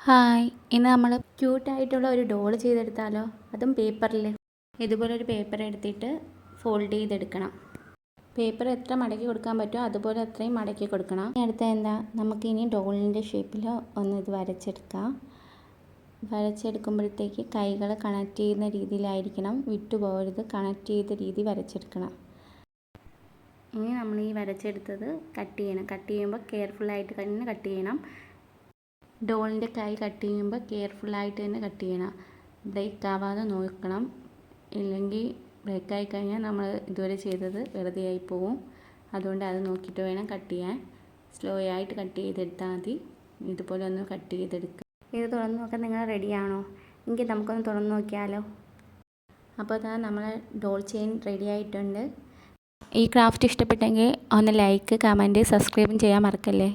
Hi, ഇന്ന് നമ്മൾ ക്യൂട്ടായിട്ടുള്ള ഒരു ഡോൾ ചെയ്തെടുത്താലോ? അതും പേപ്പറിൽ. ഇതുപോലൊരു പേപ്പർ എടുത്തിട്ട് ഫോൾഡ് ചെയ്തെടുക്കണം. പേപ്പർ എത്ര മടക്കി കൊടുക്കാൻ പറ്റുമോ അതുപോലെ അത്രയും മടക്കി കൊടുക്കണം. അടുത്ത എന്താ, നമുക്കിനി ഡോളിൻ്റെ ഷേപ്പിൽ ഒന്ന് ഇത് വരച്ചെടുക്കാം. വരച്ചെടുക്കുമ്പോഴത്തേക്ക് കൈകൾ കണക്ട് ചെയ്യുന്ന രീതിയിലായിരിക്കണം, വിട്ടുപോകരുത്. കണക്ട് ചെയ്ത രീതി വരച്ചെടുക്കണം. ഇനി നമ്മൾ ഈ വരച്ചെടുത്തത് കട്ട് ചെയ്യണം. കട്ട് ചെയ്യുമ്പോൾ കെയർഫുള്ളായിട്ട് തന്നെ കട്ട് ചെയ്യണം. ഡോളിൻ്റെ കൈ കട്ട് ചെയ്യുമ്പോൾ കെയർഫുള്ളായിട്ട് തന്നെ കട്ട് ചെയ്യണം. ബ്രേക്ക് ആവാതെ നോക്കണം. ഇല്ലെങ്കിൽ ബ്രേക്കായി കഴിഞ്ഞാൽ നമ്മൾ ഇതുവരെ ചെയ്തത് വെറുതെ ആയി പോവും. അതുകൊണ്ട് അത് നോക്കിയിട്ട് വേണം കട്ട് ചെയ്യാൻ. സ്ലോ ആയിട്ട് കട്ട് ചെയ്തെടുത്താൽ മതി. ഇതുപോലെ ഒന്ന് കട്ട് ചെയ്തെടുക്കുക. ഇത് തുറന്ന് നോക്കാൻ നിങ്ങൾ റെഡിയാണോ? എങ്കിൽ നമുക്കൊന്ന് തുറന്ന് നോക്കിയാലോ? അപ്പോൾ അതാ നമ്മളെ ഡോൾ ചെയിൻ റെഡി ആയിട്ടുണ്ട്. ഈ ക്രാഫ്റ്റ് ഇഷ്ടപ്പെട്ടെങ്കിൽ ഒന്ന് ലൈക്ക്, കമൻറ്റ്, സബ്സ്ക്രൈബും ചെയ്യാൻ മറക്കല്ലേ.